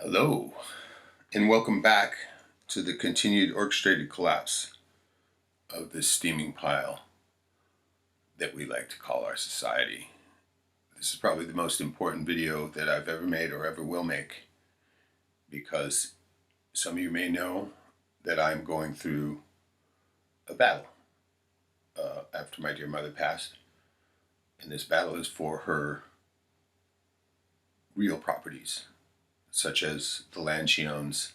Hello, and welcome back to the continued orchestrated collapse of this steaming pile that we like to call our society. This is probably the most important video that I've ever made or ever will make, because some of you may know that I'm going through a battle after my dear mother passed, and this battle is for her real properties, such as the land she owns,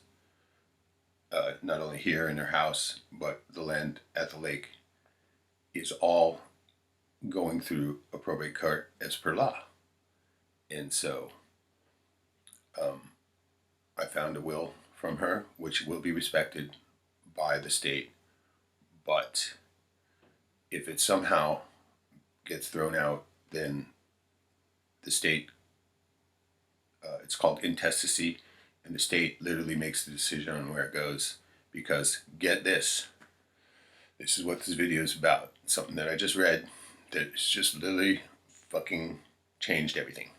not only here in her house, but the land at the lake, is all going through a probate court as per law. And so I found a will from her, which will be respected by the state. But if it somehow gets thrown out, then the state, it's called intestacy, and the state literally makes the decision on where it goes. Because get this is what this video is about. Something that I just read that's just literally fucking changed everything.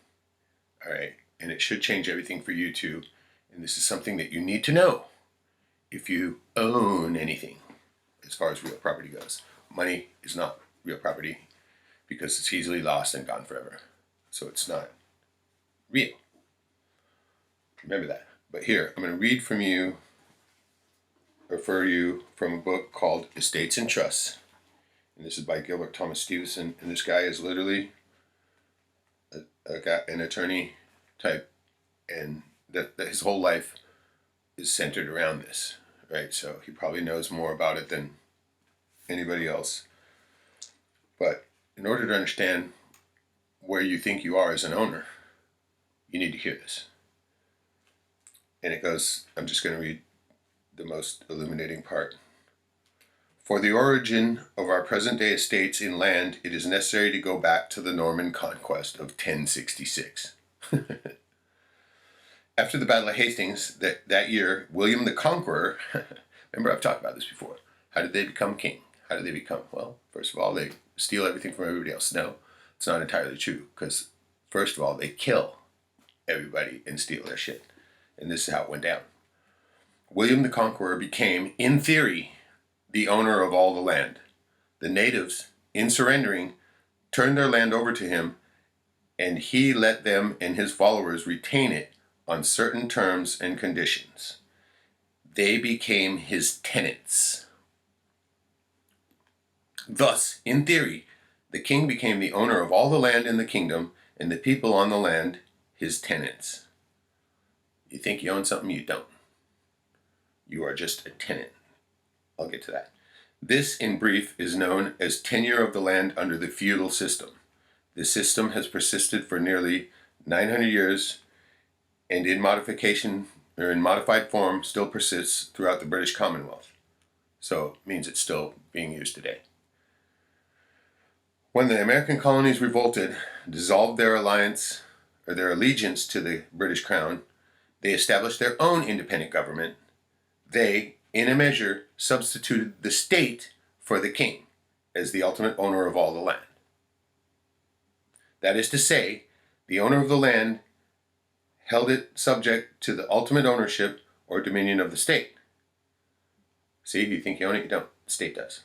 All right, and it should change everything for you too. And this is something that you need to know if you own anything as far as real property goes. Money is not real property because it's easily lost and gone forever. So it's not real. Remember that. But here, I'm going to read from you, refer you from a book called Estates and Trusts. And this is by Gilbert Thomas Stevenson. And this guy is literally an attorney type, and that his whole life is centered around this, right? So he probably knows more about it than anybody else. But in order to understand where you think you are as an owner, you need to hear this. And it goes, I'm just going to read the most illuminating part. For the origin of our present-day estates in land, it is necessary to go back to the Norman conquest of 1066. After the Battle of Hastings that year, William the Conqueror, remember I've talked about this before, how did they become king? How did they become? Well, first of all, they steal everything from everybody else. No, it's not entirely true, because first of all, they kill everybody and steal their shit. And this is how it went down. William the Conqueror became, in theory, the owner of all the land. The natives, in surrendering, turned their land over to him, and he let them and his followers retain it on certain terms and conditions. They became his tenants. Thus, in theory, the king became the owner of all the land in the kingdom, and the people on the land his tenants. You think you own something, you don't. You are just a tenant. I'll get to that. This, in brief, is known as tenure of the land under the feudal system. This system has persisted for nearly 900 years, and in modification, or in modified form, still persists throughout the British Commonwealth. So it means it's still being used today. When the American colonies revolted, dissolved their alliance, or their allegiance to the British Crown, they established their own independent government. They, in a measure, substituted the state for the king as the ultimate owner of all the land. That is to say, the owner of the land held it subject to the ultimate ownership or dominion of the state. See, you think you own it, you don't. The state does.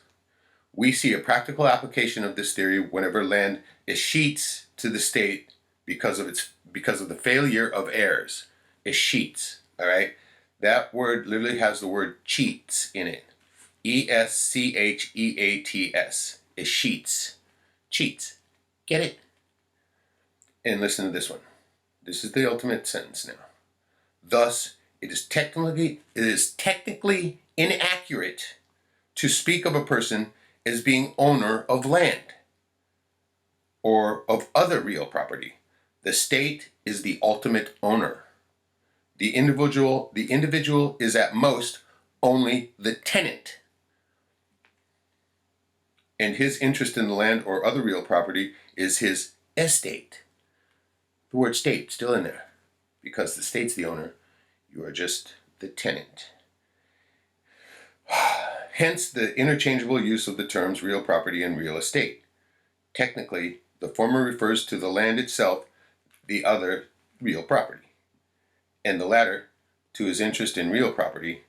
We see a practical application of this theory whenever land escheats to the state because of the failure of heirs. Escheats, all right? That word literally has the word cheats in it. E-S-C-H-E-A-T-S. Escheats. Cheats. Get it? And listen to this one. This is the ultimate sentence now. Thus, it is technically inaccurate to speak of a person as being owner of land or of other real property. The state is the ultimate owner. The individual is at most only the tenant. And his interest in the land or other real property is his estate. The word state still in there. Because the state's the owner, you are just the tenant. Hence the interchangeable use of the terms real property and real estate. Technically, the former refers to the land itself, the other real property. And the latter to his interest in real property.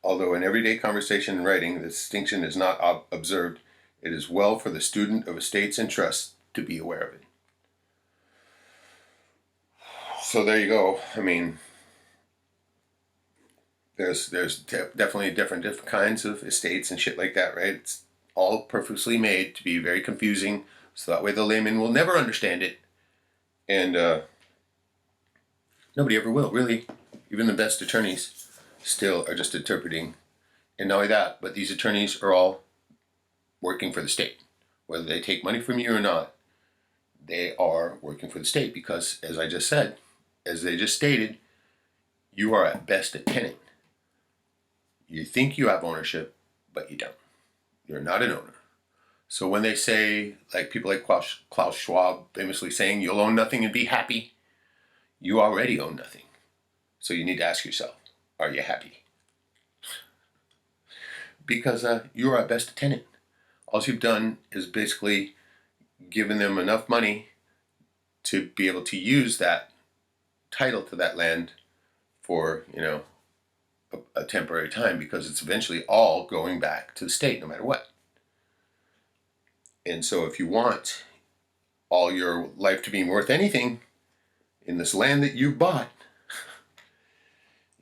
Although in everyday conversation and writing, the distinction is not observed, it is well for the student of estates and trusts to be aware of it. So there you go. I mean, there's definitely different kinds of estates and shit like that, right? It's all purposely made to be very confusing, so that way the layman will never understand it, and nobody ever will, really. Even the best attorneys still are just interpreting. And not only that, but these attorneys are all working for the state. Whether they take money from you or not, they are working for the state because, as I just said, as they just stated, you are at best a tenant. You think you have ownership, but you don't. You're not an owner. So when they say, like people like Klaus Schwab famously saying, you'll own nothing and be happy, you already own nothing. So you need to ask yourself, are you happy? Because you are at best a tenant. All you've done is basically given them enough money to be able to use that title to that land for, a temporary time, because it's eventually all going back to the state no matter what. And so if you want all your life to be worth anything in this land that you bought,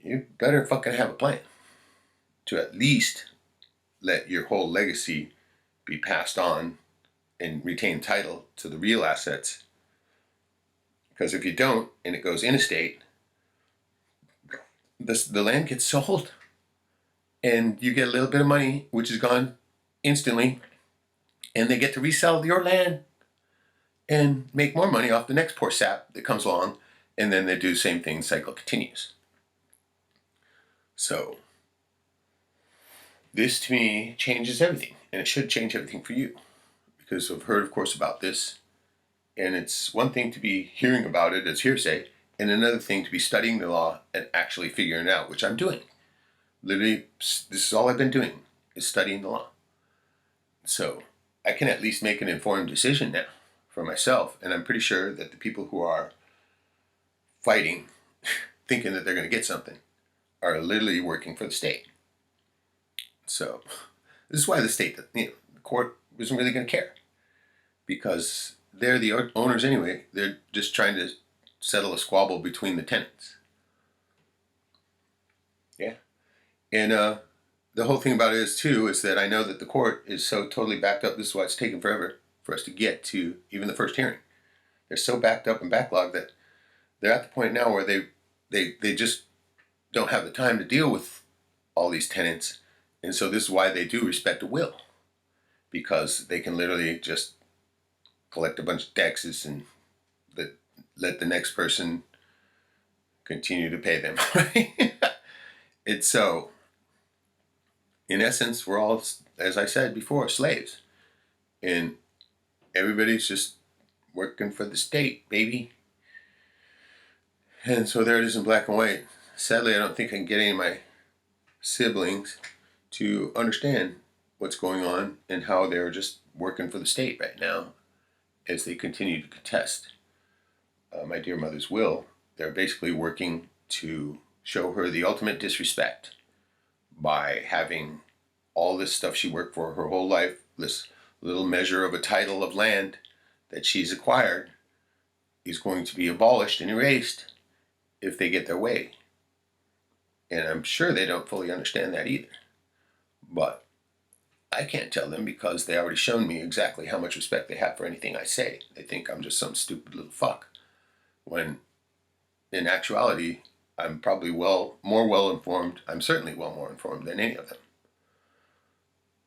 you better fucking have a plan to at least let your whole legacy be passed on and retain title to the real assets. Because if you don't, and it goes in estate, the land gets sold, and you get a little bit of money, which is gone instantly, and they get to resell your land and make more money off the next poor sap that comes along, and then they do the same thing, the cycle continues. So this to me changes everything, and it should change everything for you, because I've heard, of course, about this, and it's one thing to be hearing about it as hearsay, and another thing to be studying the law and actually figuring it out, which I'm doing. Literally, this is all I've been doing, is studying the law. So I can at least make an informed decision now for myself, and I'm pretty sure that the people who are fighting, thinking that they're going to get something, are literally working for the state. So this is why the state, the court isn't really going to care, because they're the owners anyway. They're just trying to settle a squabble between the tenants. Yeah. And the whole thing about it is that I know that the court is so totally backed up. This is why it's taken forever for us to get to even the first hearing. They're so backed up and backlogged that they're at the point now where they just don't have the time to deal with all these tenants. And so this is why they do respect a will, because they can literally just collect a bunch of taxes and let the next person continue to pay them. Right? It's so, in essence, we're all, as I said before, slaves. And everybody's just working for the state, baby. And so there it is in black and white. Sadly, I don't think I can get any of my siblings to understand what's going on and how they're just working for the state right now as they continue to contest my dear mother's will. They're basically working to show her the ultimate disrespect by having all this stuff she worked for her whole life, this little measure of a title of land that she's acquired, is going to be abolished and erased if they get their way. And I'm sure they don't fully understand that either. But I can't tell them, because they already shown me exactly how much respect they have for anything I say. They think I'm just some stupid little fuck, when in actuality I'm probably more well informed. I'm certainly well more informed than any of them.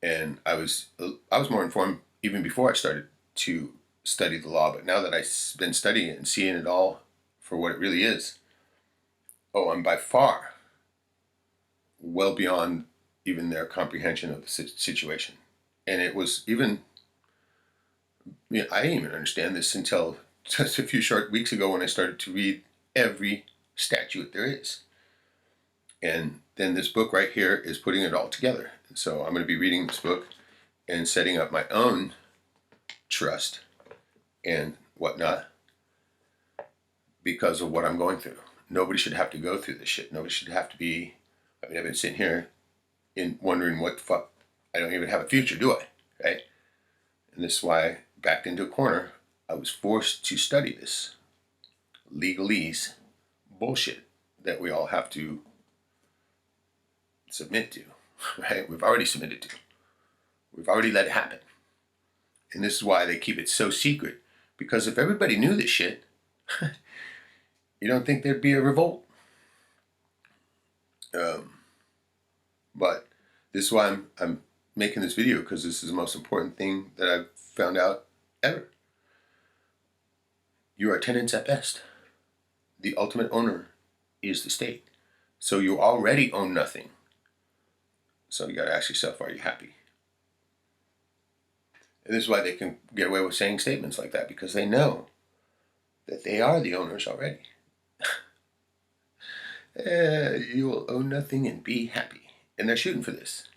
And I was more informed even before I started to study the law. But now that I've been studying it and seeing it all for what it really is, I'm by far well beyond even their comprehension of the situation. And it was even, I didn't even understand this until just a few short weeks ago, when I started to read every statute there is. And then this book right here is putting it all together. So I'm going to be reading this book and setting up my own trust and whatnot because of what I'm going through. nobody should have to go through this shit. Nobody should have to be. I mean, I've been sitting here wondering what the fuck. I don't even have a future, do I? Right? And this is why I backed into a corner. I was forced to study this legalese bullshit that we all have to submit to, right? We've already submitted to. We've already let it happen. And this is why they keep it so secret. Because if everybody knew this shit, you don't think there'd be a revolt. But this is why I'm making this video, because this is the most important thing that I've found out ever. You are tenants at best. The ultimate owner is the state. So you already own nothing. So you got to ask yourself, are you happy? And this is why they can get away with saying statements like that, because they know that they are the owners already. You will own nothing and be happy. And they're shooting for this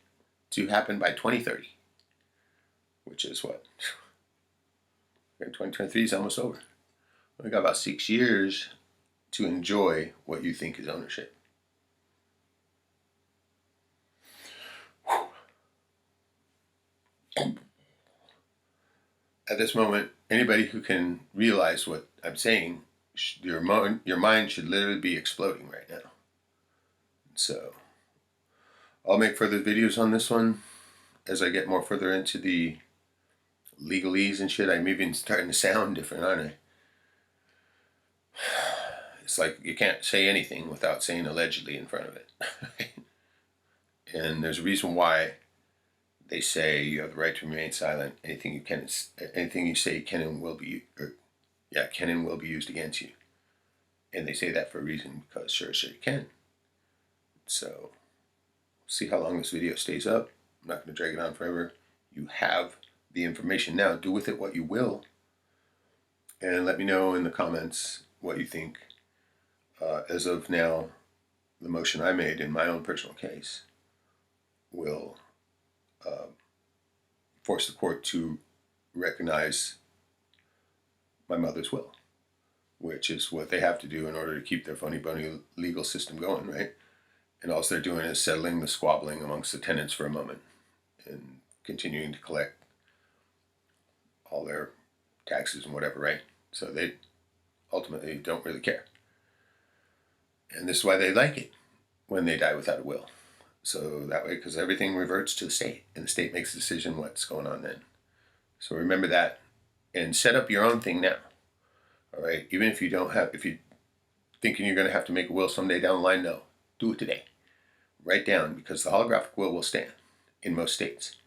to happen by 2030, which is what? 2023 is almost over. We got about 6 years to enjoy what you think is ownership. At this moment, anybody who can realize what I'm saying, your mind should literally be exploding right now. So I'll make further videos on this one as I get more further into the legalese and shit. I'm even starting to sound different, aren't I? It's like you can't say anything without saying allegedly in front of it. And there's a reason why they say you have the right to remain silent. Anything you say can and will be used against you. And they say that for a reason, because sure you can. So, see how long this video stays up. I'm not going to drag it on forever. You have the information now. Do with it what you will. And let me know in the comments what you think. As of now, the motion I made in my own personal case will force the court to recognize my mother's will, which is what they have to do in order to keep their phony bunny legal system going, right? And all they're doing is settling the squabbling amongst the tenants for a moment and continuing to collect all their taxes and whatever, right? So they ultimately don't really care. And this is why they like it when they die without a will. So that way, because everything reverts to the state, and the state makes a decision what's going on then. So remember that, and set up your own thing now. All right, even if you don't have, if you're thinking you're going to have to make a will someday down the line, no, do it today. Write down, because the holographic will stand in most states.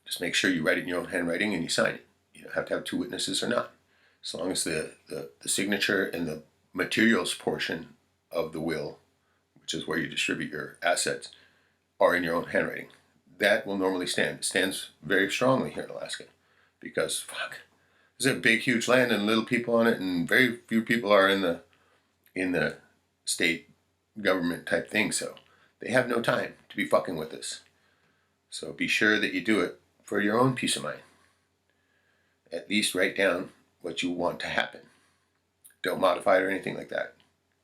Just make sure you write it in your own handwriting and you sign it. You don't have to have 2 witnesses or not. As long as the signature and the materials portion of the will, which is where you distribute your assets, are in your own handwriting. That will normally stand. It stands very strongly here in Alaska, because there's a big, huge land and little people on it, and very few people are in the state government type thing. So they have no time to be fucking with this. So be sure that you do it for your own peace of mind. At least write down what you want to happen. Don't modify it or anything like that.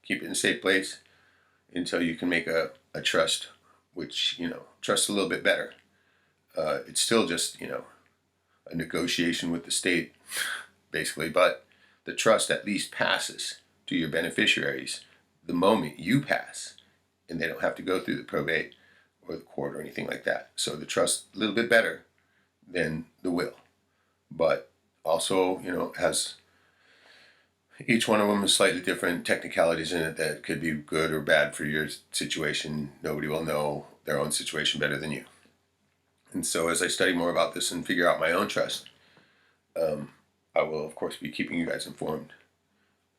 Keep it in a safe place until you can make a trust, which, trust a little bit better. It's still just, a negotiation with the state, basically, but the trust at least passes to your beneficiaries the moment you pass, and they don't have to go through the probate or the court or anything like that. So the trust a little bit better than the will, but also, has each one of them is slightly different technicalities in it that could be good or bad for your situation. Nobody will know their own situation better than you. And so as I study more about this and figure out my own trust, I will, of course, be keeping you guys informed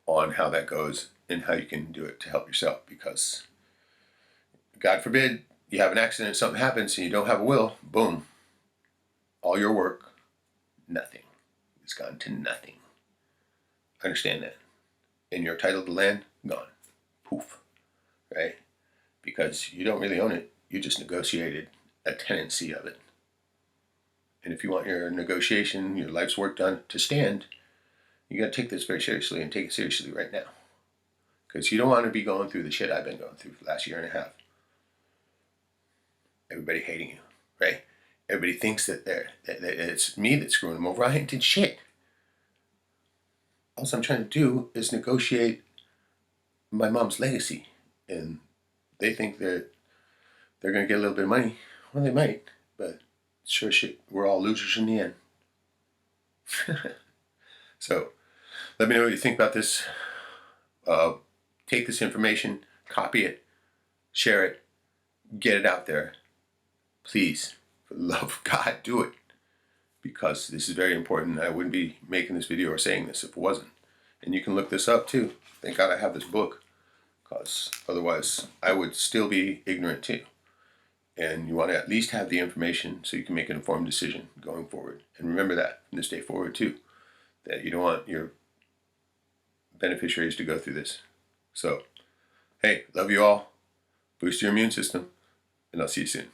on how that goes and how you can do it to help yourself. Because, God forbid, you have an accident, something happens, and you don't have a will, boom. All your work, nothing. It's gone to nothing. Understand that. And your title to land, gone. Poof. Right? Because you don't really own it. You just negotiated a tenancy of it. And if you want your negotiation, your life's work done to stand, you got to take this very seriously, and take it seriously right now. Because you don't want to be going through the shit I've been going through for the last year and a half. Everybody hating you, right? Everybody thinks that it's me that's screwing them over. I ain't did shit. All I'm trying to do is negotiate my mom's legacy. And they think that they're going to get a little bit of money. Well, they might, but sure shit, we're all losers in the end. So, let me know what you think about this. Take this information, copy it, share it, get it out there. Please, for the love of God, do it. Because this is very important. I wouldn't be making this video or saying this if it wasn't. And you can look this up too. Thank God I have this book. Because otherwise, I would still be ignorant too. And you want to at least have the information so you can make an informed decision going forward. And remember that from this day forward too. That you don't want your beneficiaries to go through this. So, hey, love you all. Boost your immune system. And I'll see you soon.